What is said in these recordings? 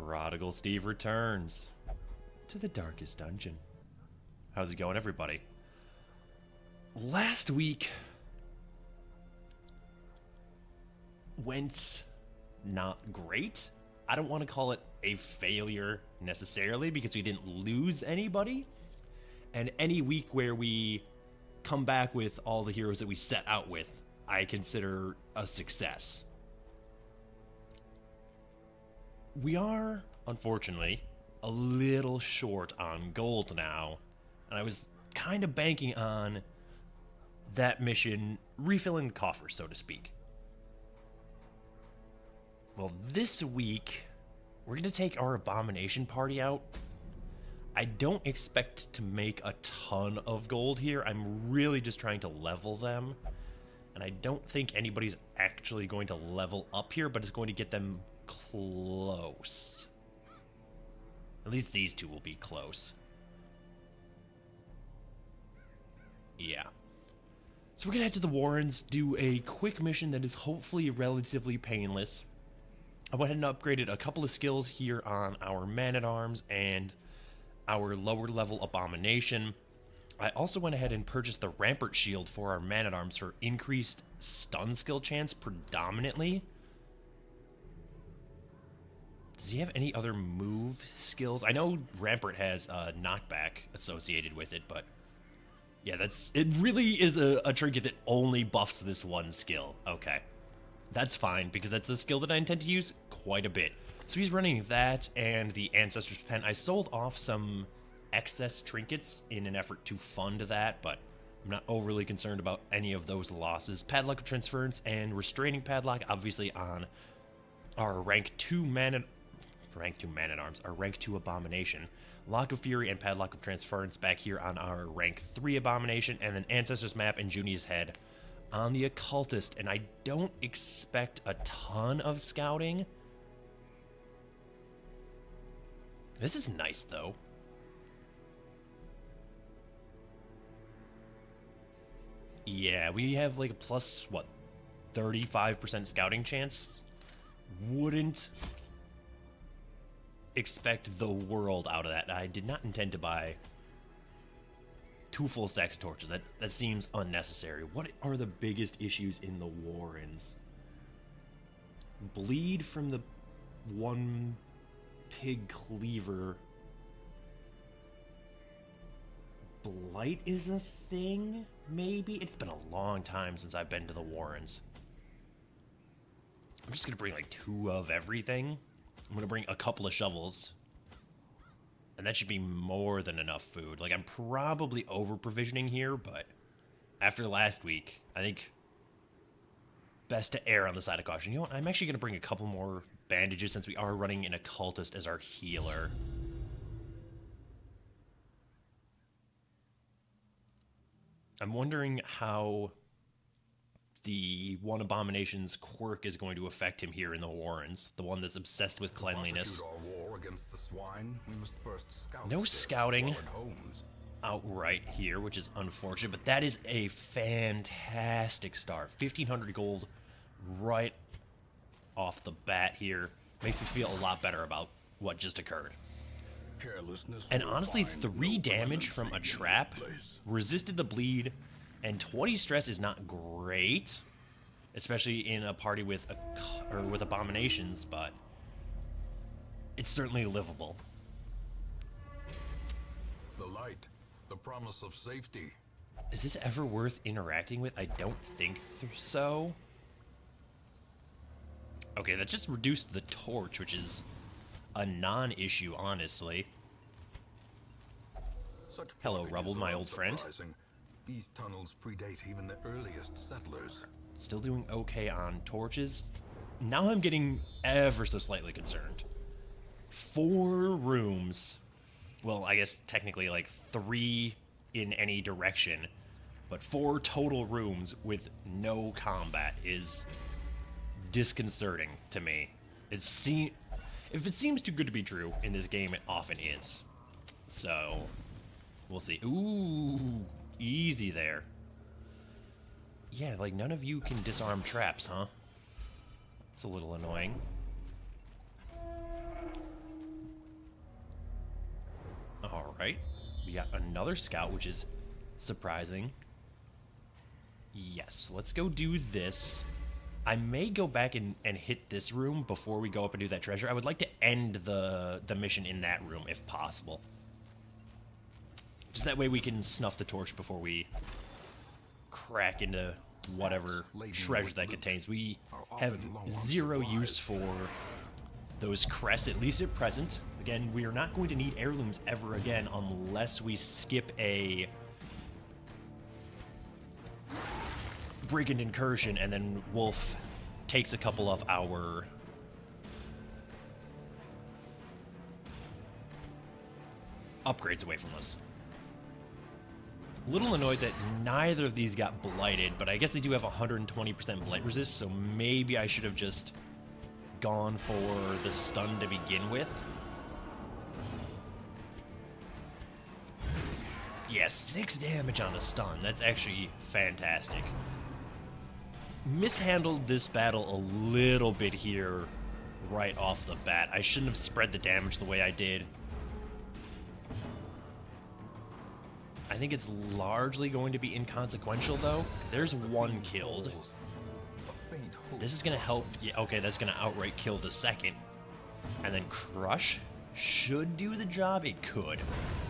Prodigal Steve returns to the darkest dungeon. How's it going, everybody? Last week went not great. I don't want to call it a failure necessarily because we didn't lose anybody. And any week where we come back with all the heroes that we set out with, I consider a success. We are, unfortunately, a little short on gold now, and I was kind of banking on that mission refilling the coffers, so to speak. Well, this week, we're going to take our Abomination party out. I don't expect to make a ton of gold here. I'm really just trying to level them, and I don't think anybody's actually going to level up here, but it's going to get them close. At least these two will be close. Yeah. So we're gonna head to the Warrens, do a quick mission that is hopefully relatively painless. I went ahead and upgraded a couple of skills here on our Man-at-Arms and our lower level Abomination. I also went ahead and purchased the Rampart shield for our Man-at-Arms for increased stun skill chance predominantly. Does he have any other move skills? I know Rampart has a knockback associated with it, but yeah, it really is a trinket that only buffs this one skill. Okay, that's fine, because that's a skill that I intend to use quite a bit. So he's running that and the Ancestor's Pen. I sold off some excess trinkets in an effort to fund that, but I'm not overly concerned about any of those losses. Padlock of Transference and Restraining Padlock, obviously on our rank 2 Man-at-Arms, our rank 2 Abomination. Lock of Fury and Padlock of Transference back here on our rank 3 Abomination, and then Ancestor's Map and Juni's Head on the Occultist. And I don't expect a ton of scouting. This is nice, though. Yeah, we have like a plus, what, 35% scouting chance? Wouldn't expect the world out of that. I did not intend to buy 2 full stacks of torches. That seems unnecessary. What are the biggest issues in the Warrens? Bleed from the one pig cleaver. Blight is a thing, maybe? It's been a long time since I've been to the Warrens. I'm just gonna bring like 2 of everything. I'm gonna bring a couple of shovels, and that should be more than enough food. Like, I'm probably over-provisioning here, but after last week, I think best to err on the side of caution. You know what? I'm actually gonna bring a couple more bandages since we are running an Occultist as our healer. I'm wondering how the one Abomination's quirk is going to affect him here in the Warrens, the one that's obsessed with cleanliness. No scouting outright here, which is unfortunate, but that is a fantastic start. 1,500 gold right off the bat here. Makes me feel a lot better about what just occurred. And honestly, 3 damage from a trap, resisted the bleed, and 20 stress is not great, especially in a party with Abominations, but it's certainly livable. The light, the promise of safety. Is this ever worth interacting with? I don't think so. Okay, that just reduced the torch, which is a non-issue, honestly. Hello, Rubble, my old friend. These tunnels predate even the earliest settlers. Still doing okay on torches. Now I'm getting ever so slightly concerned. 4 rooms. Well, I guess technically like 3 in any direction, but 4 total rooms with no combat is disconcerting to me. If it seems too good to be true in this game, it often is. So, we'll see. Ooh, easy there. Yeah, like none of you can disarm traps, huh? It's a little annoying. Alright. We got another scout, which is surprising. Yes, let's go do this. I may go back and hit this room before we go up and do that treasure. I would like to end the mission in that room, if possible. Just that way we can snuff the torch before we crack into whatever treasure that contains. We have zero use for those crests, at least at present. Again, we are not going to need heirlooms ever again unless we skip a brigand incursion and then Wolf takes a couple of our upgrades away from us. A little annoyed that neither of these got blighted, but I guess they do have 120% blight resist, so maybe I should have just gone for the stun to begin with. Yeah, 6 damage on a stun. That's actually fantastic. Mishandled this battle a little bit here right off the bat. I shouldn't have spread the damage the way I did. I think it's largely going to be inconsequential, though. There's one killed. This is going to help. Yeah, okay, that's going to outright kill the second. And then Crush should do the job. It could.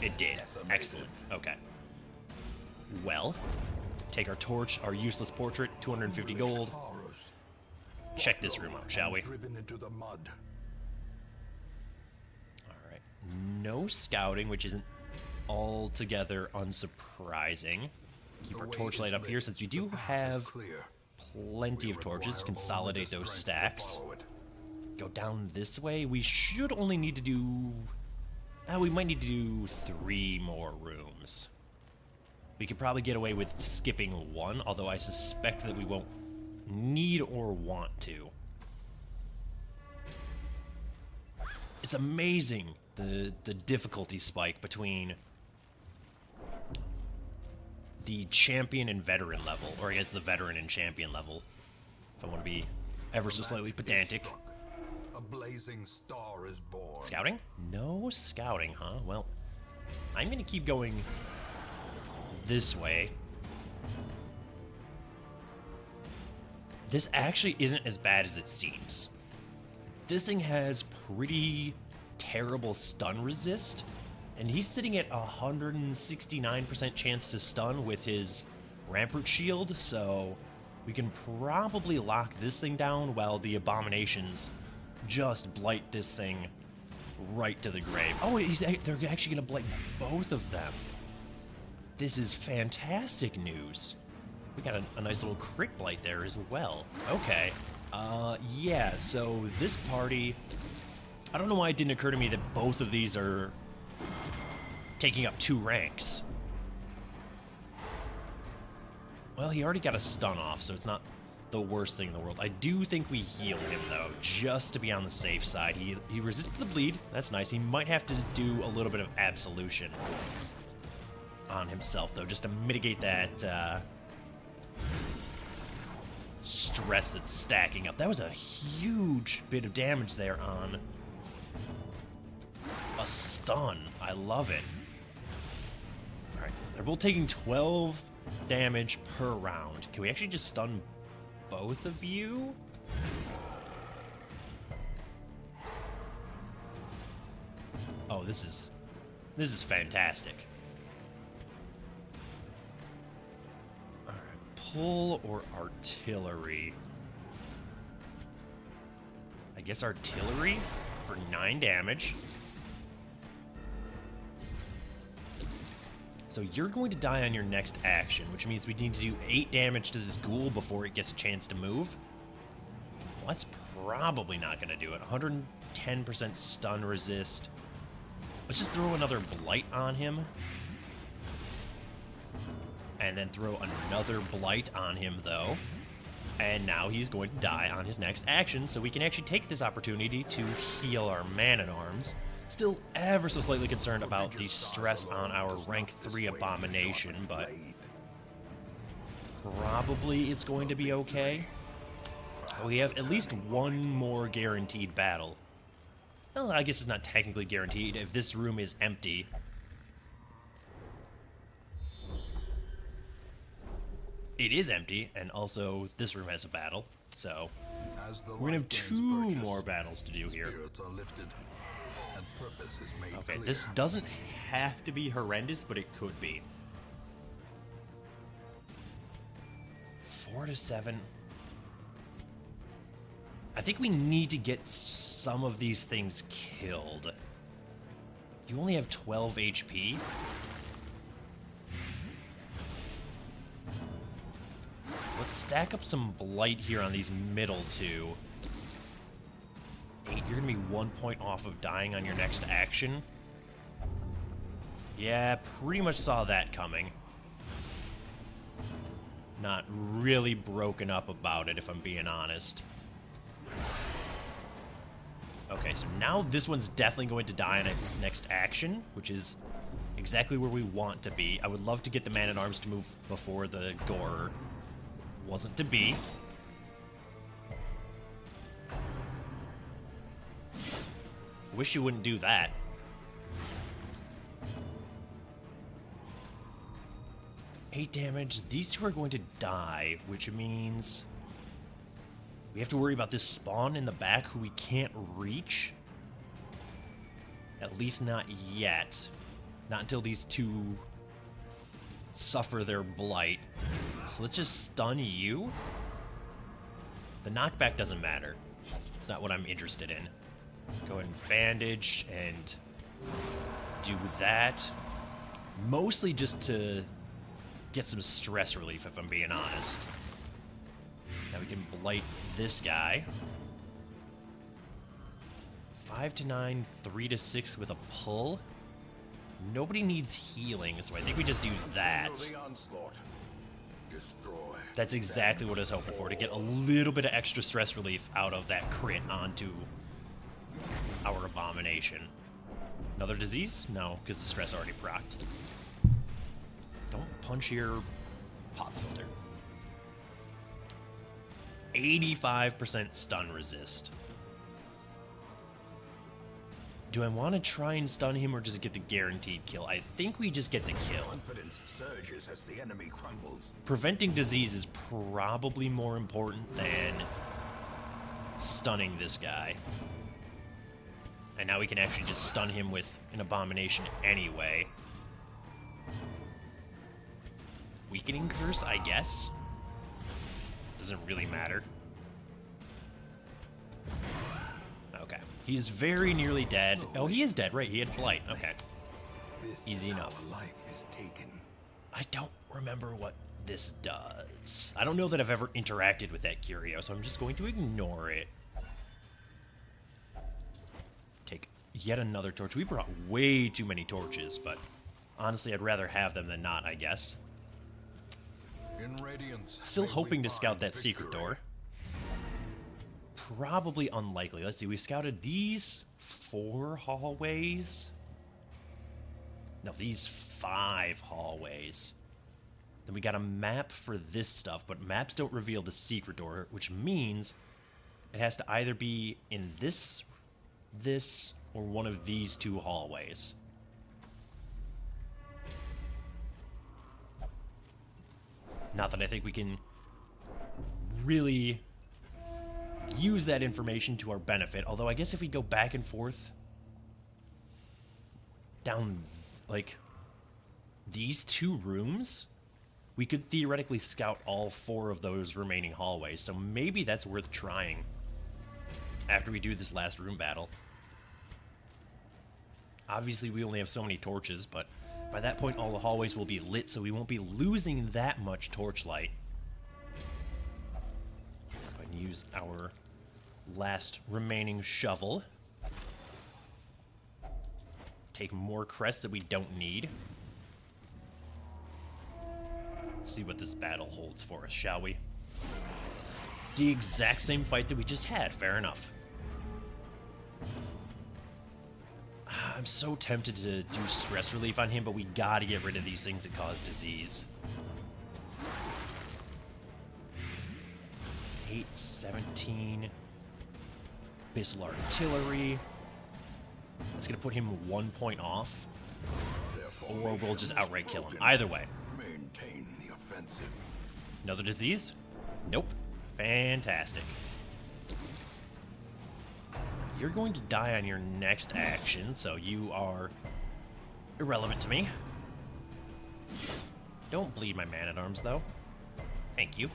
It did. Excellent. Okay. Well, take our torch, our useless portrait, 250 gold. Check this room out, shall we? Alright. No scouting, which isn't altogether unsurprising. Keep our torchlight up here since we do have plenty of torches. Consolidate those stacks. Go down this way. We should only need to do... we might need to do 3 more rooms. We could probably get away with skipping 1, although I suspect that we won't need or want to. It's amazing the difficulty spike between the champion and veteran level, or I guess the veteran and champion level, if I want to be ever so slightly pedantic. A blazing star is born. Scouting? No scouting, huh? Well, I'm going to keep going this way. This actually isn't as bad as it seems. This thing has pretty terrible stun resist, and he's sitting at 169% chance to stun with his Rampart shield, so we can probably lock this thing down while the abominations just blight this thing right to the grave. Oh, they're actually going to blight both of them. This is fantastic news. We got a nice little crit blight there as well. Okay. Yeah, so this party... I don't know why it didn't occur to me that both of these are taking up 2 ranks. Well, he already got a stun off, so it's not the worst thing in the world. I do think we heal him, though, just to be on the safe side. He resists the bleed. That's nice. He might have to do a little bit of absolution on himself, though, just to mitigate that stress that's stacking up. That was a huge bit of damage there on a stun. I love it. Alright, they're both taking 12 damage per round. Can we actually just stun both of you? Oh, this is fantastic. Alright, pull or artillery? I guess artillery for 9 damage. So you're going to die on your next action, which means we need to do 8 damage to this ghoul before it gets a chance to move. Well, that's probably not going to do it. 110% stun resist. Let's just throw another blight on him. And then throw another blight on him, though. And now he's going to die on his next action, so we can actually take this opportunity to heal our man-at-arms. Still ever so slightly concerned about the stress on our rank 3 abomination, but probably it's going to be okay. We have at least 1 more guaranteed battle. Well, I guess it's not technically guaranteed if this room is empty. It is empty, and also this room has a battle, so As the we're gonna have light gains 2 purchase, more battles to do here. spirits are lifted, and purpose is made Okay, clear. this doesn't have to be horrendous, but it could be. 4 to 7. I think we need to get some of these things killed. You only have 12 HP. So let's stack up some blight here on these middle 2. 8, you're gonna be 1 point off of dying on your next action. Yeah, pretty much saw that coming. Not really broken up about it, if I'm being honest. Okay, so now this one's definitely going to die on its next action, which is exactly where we want to be. I would love to get the Man-at-Arms to move before the Gore. Wasn't to be. Wish you wouldn't do that. Eight damage. These 2 are going to die, which means we have to worry about this spawn in the back who we can't reach. At least not yet. Not until these 2 suffer their blight. So let's just stun you. The knockback doesn't matter. It's not what I'm interested in. Go ahead and bandage and do that. Mostly just to get some stress relief, if I'm being honest. Now we can blight this guy. 5 to 9, 3 to 6 with a pull. Nobody needs healing, so I think we just do that. That's exactly what I was hoping for, to get a little bit of extra stress relief out of that crit onto our abomination. Another disease? No, because the stress already procced. Don't punch your pop filter. 85% stun resist. Do I want to try and stun him or just get the guaranteed kill? I think we just get the kill. Confidence surges as the enemy crumbles. Preventing disease is probably more important than stunning this guy. And now we can actually just stun him with an abomination anyway. Weakening curse, I guess. Doesn't really matter. Okay. He's very nearly dead. Oh, he is dead, right? He had blight. Okay. Easy enough. Life is taken. I don't remember what this does. I don't know that I've ever interacted with that curio, so I'm just going to ignore it. Take yet another torch. We brought way too many torches, but honestly, I'd rather have them than not, I guess. In Radiance, Still may we hoping to find scout that secret victory. door. Probably unlikely. Let's see, we've scouted these 4 hallways. No, these 5 hallways. Then we got a map for this stuff, but maps don't reveal the secret door, which means it has to either be in this, or one of these 2 hallways. Not that I think we can really use that information to our benefit, although I guess if we go back and forth down, like, these 2 rooms, we could theoretically scout all 4 of those remaining hallways, so maybe that's worth trying after we do this last room battle. Obviously, we only have so many torches, but by that point, all the hallways will be lit, so we won't be losing that much torchlight. Go ahead and use our last remaining shovel. Take more crests that we don't need. Let's see what this battle holds for us, shall we? The exact same fight that we just had, fair enough. I'm so tempted to do stress relief on him, but we gotta get rid of these things that cause disease. 8, 17. Abyssal Artillery. That's gonna put him 1 point off. Or we'll just outright kill him. Either way. Maintain the offensive. Another disease? Nope. Fantastic. You're going to die on your next action, so you are irrelevant to me. Don't bleed my man-at-arms, though. Thank you.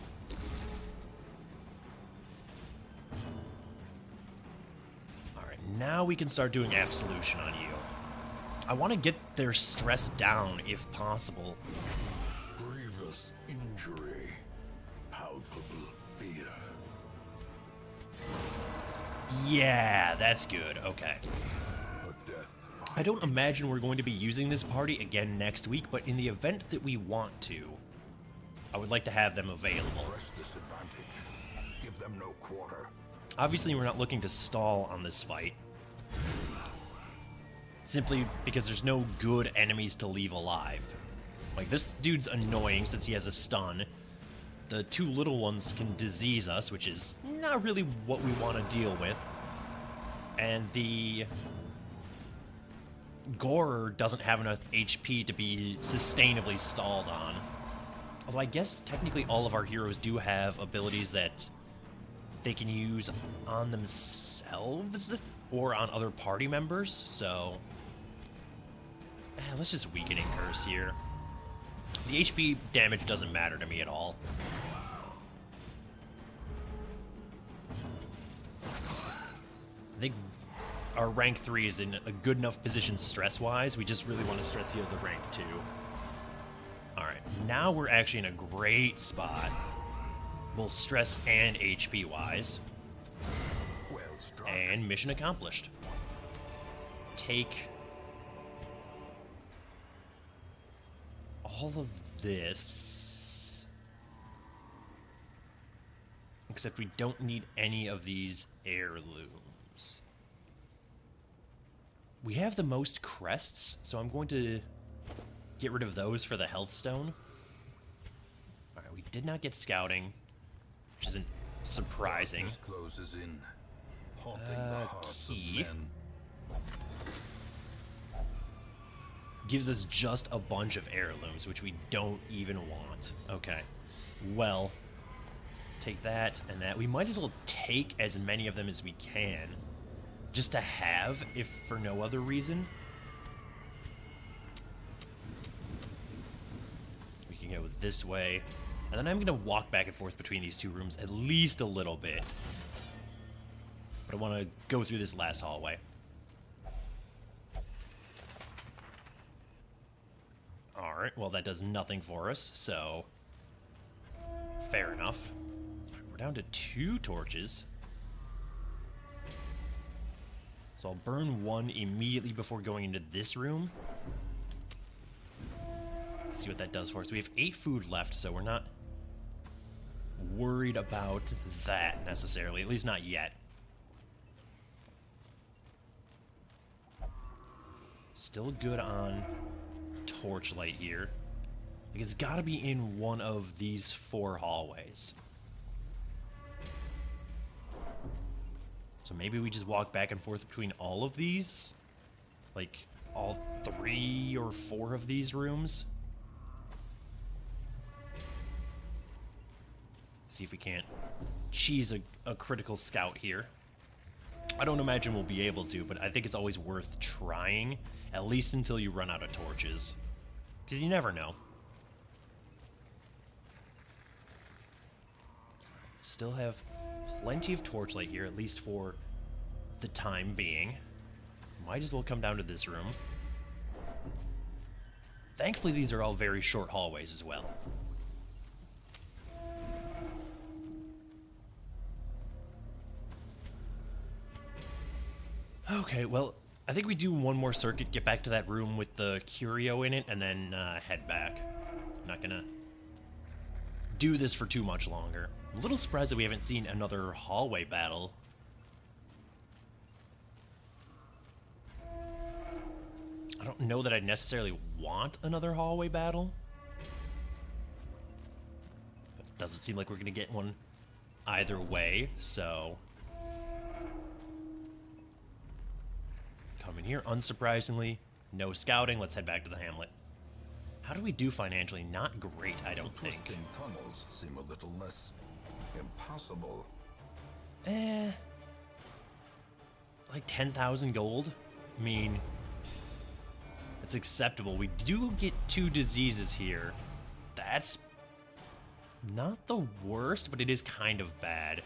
Alright, now we can start doing absolution on you. I want to get their stress down, if possible. Grievous injury. Palpable fear. Yeah, that's good. Okay. A death. I don't imagine we're going to be using this party again next week, but in the event that we want to, I would like to have them available. Press disadvantage. Give them no quarter. Obviously, we're not looking to stall on this fight. Simply because there's no good enemies to leave alive. Like, this dude's annoying since he has a stun. The two little ones can disease us, which is not really what we want to deal with. And the Gorer doesn't have enough HP to be sustainably stalled on. Although I guess technically all of our heroes do have abilities that they can use on themselves or on other party members, so let's just weakening curse here. The HP damage doesn't matter to me at all. I think our rank 3 is in a good enough position stress-wise. We just really want to stress heal the rank 2. Alright, now we're actually in a great spot, both stress and HP-wise. Well struck. And mission accomplished. Take all of this, except we don't need any of these heirlooms. We have the most crests, so I'm going to get rid of those for the health stone. Alright, we did not get scouting, which isn't surprising. Darkness closes in, haunting the hearts key. of men. Gives us just a bunch of heirlooms, which we don't even want. Okay. Well, take that and that. We might as well take as many of them as we can, just to have, if for no other reason. We can go this way. And then I'm going to walk back and forth between these two rooms at least a little bit. But I want to go through this last hallway. Alright, well that does nothing for us, so fair enough. We're down to 2 torches. So I'll burn one immediately before going into this room. Let's see what that does for us. We have 8 food left, so we're not worried about that necessarily, at least not yet. Still good on torchlight here. Like, it's got to be in one of these 4 hallways. So maybe we just walk back and forth between all of these? Like, all 3 or 4 of these rooms? See if we can't cheese a critical scout here. I don't imagine we'll be able to, but I think it's always worth trying, at least until you run out of torches. Because you never know. Still have plenty of torchlight here, at least for the time being. Might as well come down to this room. Thankfully, these are all very short hallways as well. Okay, well, I think we do one more circuit, get back to that room with the curio in it, and then head back. I'm not gonna do this for too much longer. I'm a little surprised that we haven't seen another hallway battle. I don't know that I necessarily want another hallway battle. But it doesn't seem like we're gonna get one either way, so... Come in here, unsurprisingly. No scouting, let's head back to the hamlet. How do we do financially? Not great, I don't think. Twisting tunnels seem a little less impossible. Like 10,000 gold? I mean, it's acceptable. We do get 2 diseases here. That's not the worst, but it is kind of bad.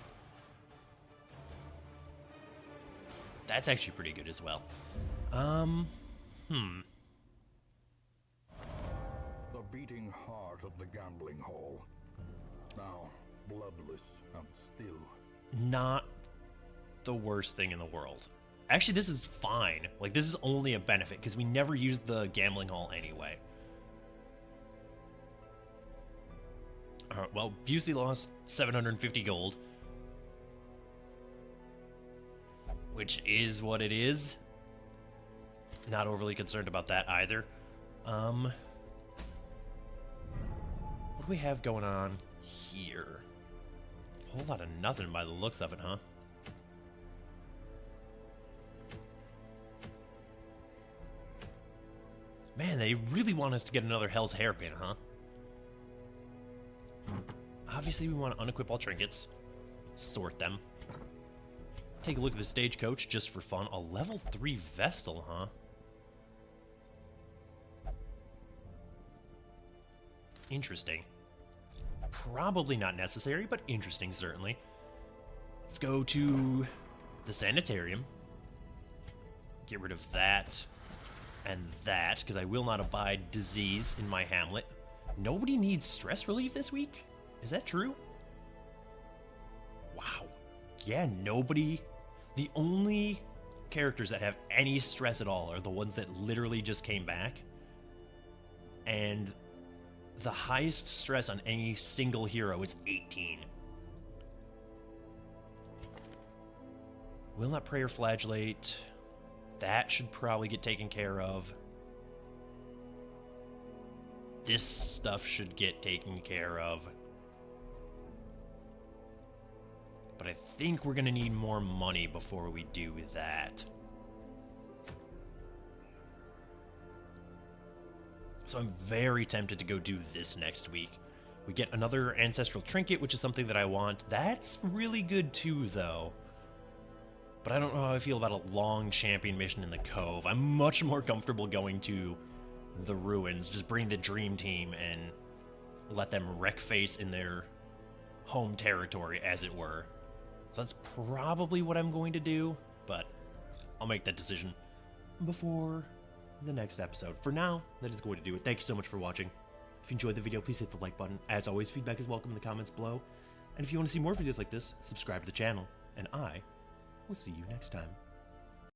That's actually pretty good as well. The beating heart of the gambling hall. Now bloodless and still. Not the worst thing in the world. Actually, this is fine. Like, this is only a benefit, because we never used the gambling hall anyway. Alright, well, Busey lost 750 gold. Which is what it is. Not overly concerned about that either. What do we have going on here? A whole lot of nothing by the looks of it, huh? Man, they really want us to get another Hell's Hairpin, huh? Obviously, we want to unequip all trinkets. Sort them. Take a look at the stagecoach just for fun. A level 3 Vestal, huh? Interesting. Probably not necessary, but interesting, certainly. Let's go to the sanitarium. Get rid of that and that, because I will not abide disease in my hamlet. Nobody needs stress relief this week? Is that true? Wow. Yeah, nobody. The only characters that have any stress at all are the ones that literally just came back. And the highest stress on any single hero is 18. Will not pray or flagellate. That should probably get taken care of. This stuff should get taken care of. But I think we're gonna need more money before we do that. So I'm very tempted to go do this next week. We get another ancestral trinket, which is something that I want. That's really good too, though. But I don't know how I feel about a long champion mission in the Cove. I'm much more comfortable going to the ruins. Just bring the dream team and let them wreck face in their home territory, as it were. So that's probably what I'm going to do, but I'll make that decision before the next episode. For now, that is going to do it. Thank you so much for watching. If you enjoyed the video, please hit the like button. As always, feedback is welcome in the comments below. And if you want to see more videos like this, subscribe to the channel. And I will see you next time.